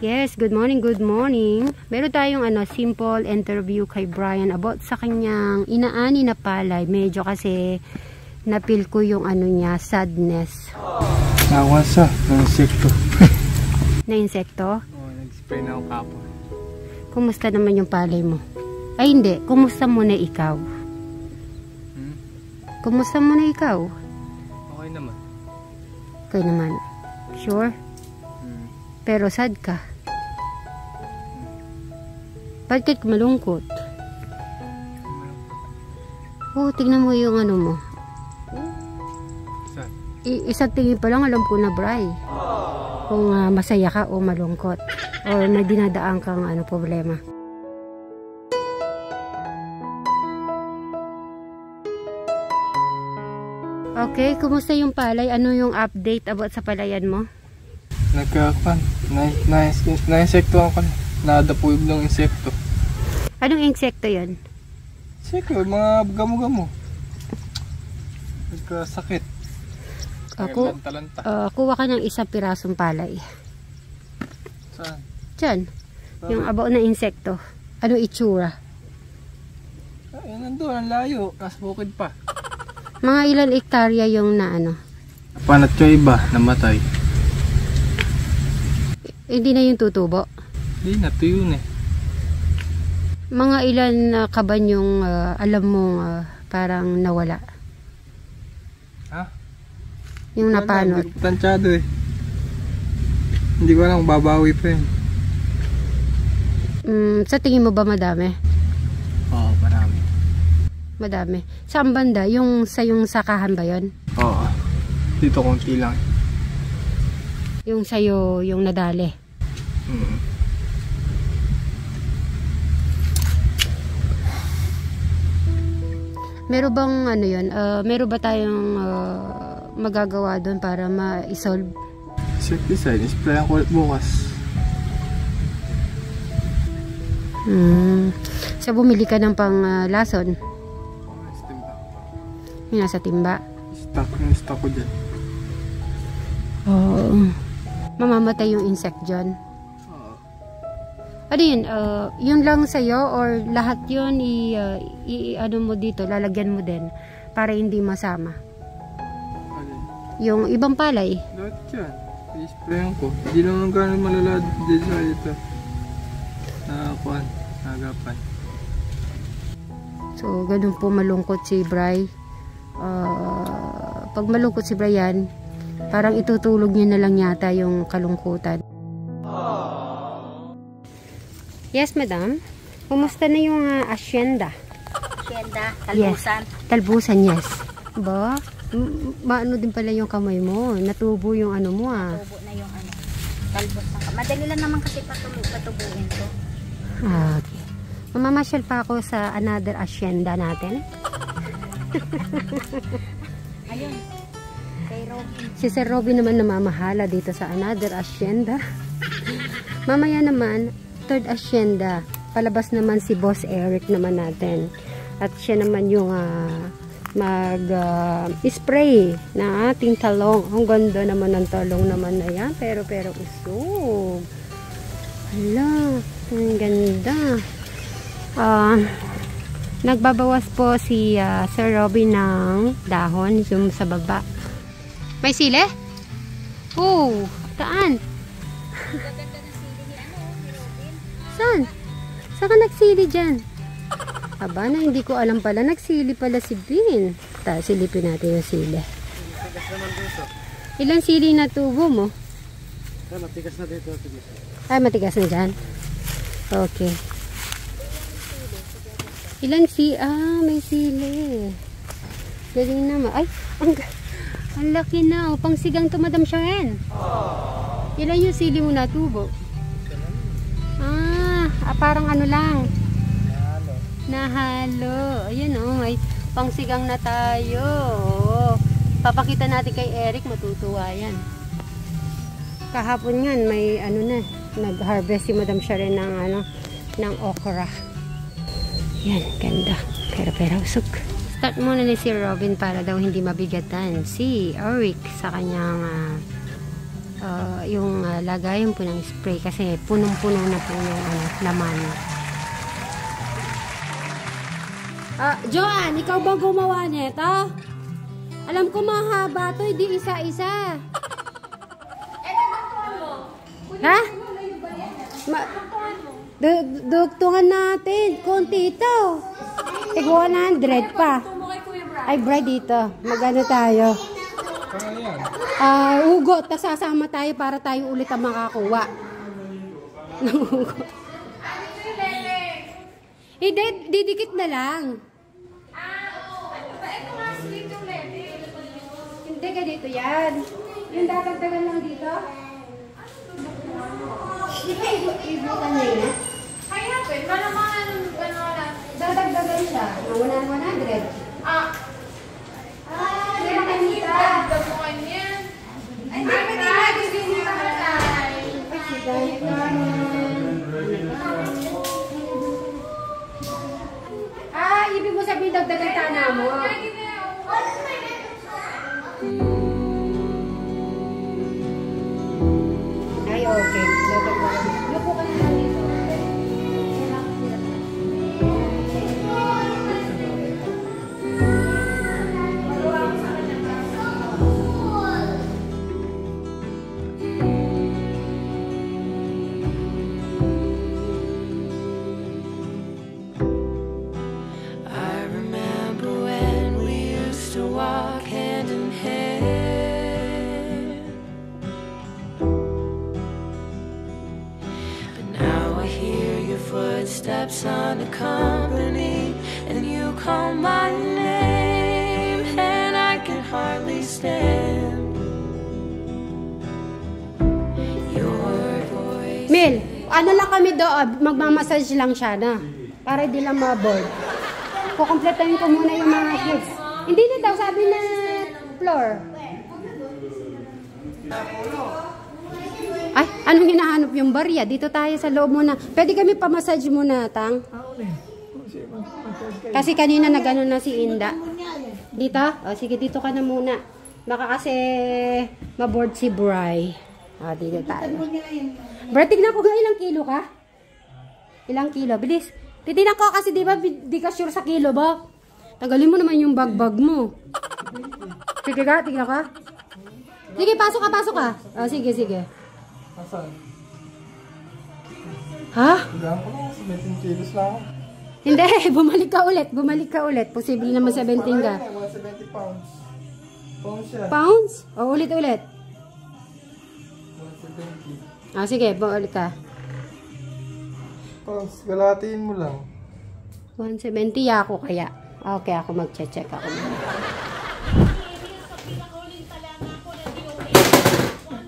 Yes, good morning, good morning. Meron tayong simple interview kay Brian about sa kanyang inaani na palay. Medyo kasi napil ko yung niya, sadness. Nawasa ng insekto. Na insekto? Oo, nag-spray na ako kapon. Kumusta naman yung palay mo? Ay hindi, kumusta muna ikaw? Kumusta muna ikaw? Okay naman. Okay naman. Sure? Pero sad ka. Bakit malungkot? Oh, tignan mo yung mo. Isang tingin pa lang alam ko na, Bri. Kung masaya ka o malungkot. O may dinadaan kang problema. Okay, kumusta yung palay? Ano yung update about sa palayan mo? Nagkakan. Na-insekto ako. Nadapuyog ng insekto. Anong insekto yun? Insekto, mga gamo-gamo. Nagkasakit. Kuha ka ng isang pirasong palay. Saan? Diyan. Yung abaw na insekto. Ano itsura? Ay, nandun, ang layo. Nasa bukid pa. Mga ilan hektarya yung Panat yung iba, namatay. Hindi na yung tutubo? Hindi na, tuyo na. Mga ilan kaban yung alam mong parang nawala? Ha? Yung napanot? Hindi ko tansyado eh. Hindi ko alam, babawi pa yun. Sa tingin mo ba madami? Oo, marami. Madami. Saan banda? Yung sakahan ba yun? Oo. Dito konti lang. Yung sa'yo, yung nadali? Meron bang yun? Meron ba tayong magagawa doon para ma-solve? Insecticide, isprayan ko ulit bukas. So bumili ka ng pang lason? Yung nasa timba? Stock ko dyan. Oo. Mamamatay yung insect dyan? Oo. Ano yun? Yun lang sa'yo or lahat yun mo dito, lalagyan mo din para hindi masama? Yung ibang palay? Lahat yan. I-sprayan ko. Hindi naman gano'n malalad dito sa ito. Nagapan. So, ganun po malungkot si Bri. Pag malungkot si Brian, parang itutulog niya na lang yata yung kalungkutan. Yes, madam. Kumusta na yung asyenda? Asyenda? Talbusan? Yes. Talbusan, yes. Ba? Maano din pala yung kamay mo. Natubo yung mo Natubo na yung talbusan. Madali lang naman kasi patubuin to. Okay. Mamamasyal pa ako sa another asyenda natin. Ayun. Kay Robin. Si Sir Robin naman namamahala dito sa another asyenda. Mamaya naman, third asyenda. Palabas naman si Boss Eric naman natin. At siya naman yung mag-spray na ating talong. Ang ganda naman ng talong naman na yan. Pero usog. Hala, ang ganda. Nagbabawas po si Sir Robin ng dahon. Zoom sa baba. May sili? Oh, taan? Gaganda ng sili ni Robin. Saan? Saan ka nagsili dyan? Aba na, hindi ko alam pala. Nagsili pala si Bin. Silipin natin yung sili. Ilang sili na tubo mo? Matigas na dito. Ay, matigas na dyan. Okay. Ilan may sili. Galing naman. Ay, ang laki na. Pang sigang to, Madam Shahen. Ilan yung sili mo natubo? Parang lang. Nahalo. Ayun may pangsigang na tayo. Papakita natin kay Eric, matutuwa yan. Kahapon yan, may nag-harvest si Madam Sharon ng okra. Yan, ganda. Pero usok. Start muna ni si Robin para daw hindi mabigatan si Eric sa kanyang yung lagayan po ng spray kasi punong-puno na po yung laman. Joanne, ikaw ba gumawa nito? Alam ko mahaba to, hindi isa-isa. Ha? Dugtungan natin. Konti ito. Tig 100 pa. Ay, Brad, dito. Magano tayo? Ugot. Tas sasama tayo para tayo ulit ang makakuha. Ng ugot. Didikit na lang. Hindi ka dito yan. Yung dadagdagan lang dito. Ibutan niya yun. Kaya po, malamangan ng gano'n. Dadagdagan siya. 100. Kaya kanita. Damukan niya. Ay, hindi pa nila. Hindi pa matay. Ibig mo sabihin dagdagan tana mo. Ay, okay. Lupo ka na dito. Footsteps unaccompanied, and you call my name, and I can hardly stand your voice. Mel, ano lang kami doon, magmamassage lang siya na, para di lang ma-board. Kukompletahin ko muna yung mga kids. Hindi na daw, sabi na floor. Ay, anong hinahanap yung barya? Dito tayo sa loob muna. Pwede kami pa-massage muna, Tang? Kasi kanina nag-ano na si Inda. Dito? O, sige, dito ka na muna. Baka kasi maboard si Bri. O, dito tayo. Bri, tignan ko nga ilang kilo ka? Ilang kilo? Bilis. Titinan ko kasi di ba di ka sure sa kilo ba? Tagalin mo naman yung bag-bag mo. Sige ka, tignan ka. Sige, pasok ka. O, sige. Asan? Ha? Hanggang ko lang, 17 kilos lang ako. Hindi, bumalik ka ulit. Posible naman 17 ka. Mga 70 pounds. Pounds siya. Pounds? O, ulit. 170. Ah, sige, bumalik ka. Pounds, galatiin mo lang. 170 ako kaya. Okay, ako mag-check ako.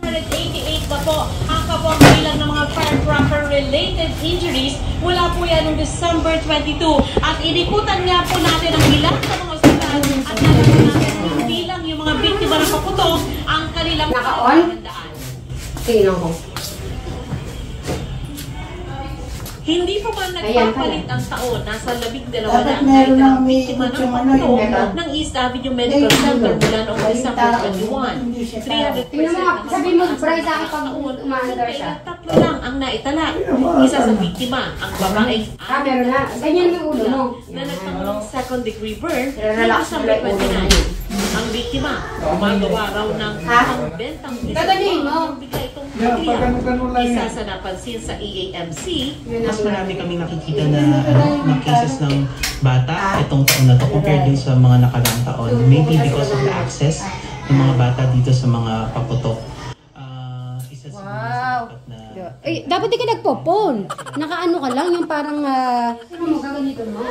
188 pa po ang kabang bilang ng mga firecracker-related injuries mula po yan noong December 22. At inikutan nga po natin ang ilan sa mga ospital at nalaman natin kung bilang yung mga biktima ng paputok ang kanilang Naka-on? Tingnan ko. Hindi pa man nagpapalit ang taon. Nasa 12 Dapat na meron lang may biktima ng yung paputok ng East Avenue Medical Center mula noong December 21. 300% Tingnan mo, sabi mo, Bri, sa akin pag umaandar siya. Tatlo lang ang naitala. Isa sa biktima, ang babaeng Meron na. Ganyan yung ulo mo. na nagtanong second degree burn Relax sa mo lang ulo mo. 29. Ang biktima, gumagawa raw ng pangbentang Gaganin mo. bigla itong Yan, pag ganun lang isa yan. sa napansin sa EAMC. Mas marami kaming nakikita na cases ng bata itong taon na to compared din sa mga nakaraang taon. Maybe because of the access ng mga bata dito sa mga paputok. Isa siguro sa dapat na... Dapat di ka nagpo-phone. Nakaano ka lang, yung parang, ano mo, gaganito mo.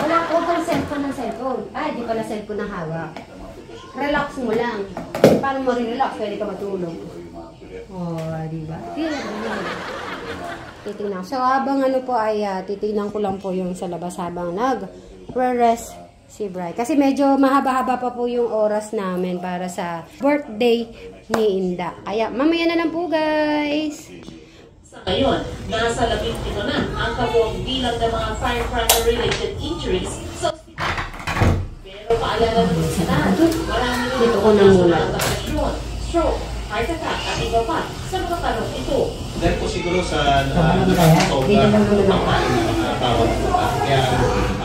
Wala ko pang cellphone ng cellphone. Di pala cellphone na hawak. Relax mo lang. Paano mo relax? Pwede ka matulog. Diba? Titingnan. So, habang ano po ay titingnan ko lang po yung sa labas habang nag-rest si Bri. Kasi medyo mahaba-haba pa po yung oras namin para sa birthday ni Inda. Kaya, mamaya na lang po, guys. Sa ngayon, nasa 17 na ang kabuang bilang ng mga firecracker-related injuries sa ospital. Pero paalala naman sa lahat, marami rin Dito ko na muna. stroke, heart attack at iba pa sa mga tanong ito. Dahil po siguro sa pagkain ng mga tawag po. Kaya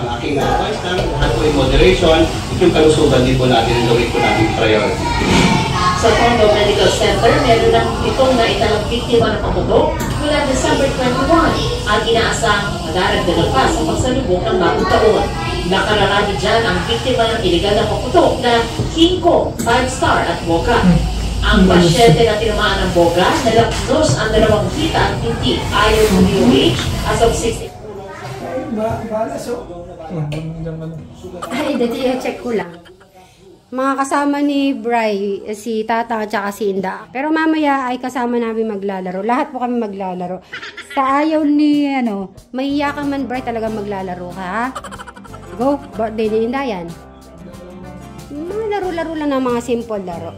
ang aking advice lang, lahat po in moderation, yung kalusugan din po natin ang gawin po natin priority. Sa Tondo Medical Center, meron ng itong naitalang biktima ng paputok mula December 21 at inaasang madaragdagan pa sa pagsalubok ng bagong taon. Nakararami dyan ang biktima ng iligal na paputok na King Kong, 5-star at Boca. Ang pasyente na tinamaan ng Boga, nalapnos ang dalawang kita at binti ayon sa DOH as of 6. Ay, dati i-check ko lang. Mga kasama ni Bri, si Tata at saka si Inda. Pero mamaya ay kasama namin maglalaro. Lahat po kami maglalaro. Sa ayaw ni, mahiya ka man, Bri, talaga maglalaro ka, ha? Go, birthday ni Inda yan. Mga laro-laro lang ng mga simple laro.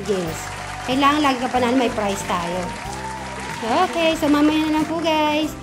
Games. Kailangan lagi ka panalo, may prize tayo. Okay, so mamaya na lang po, guys.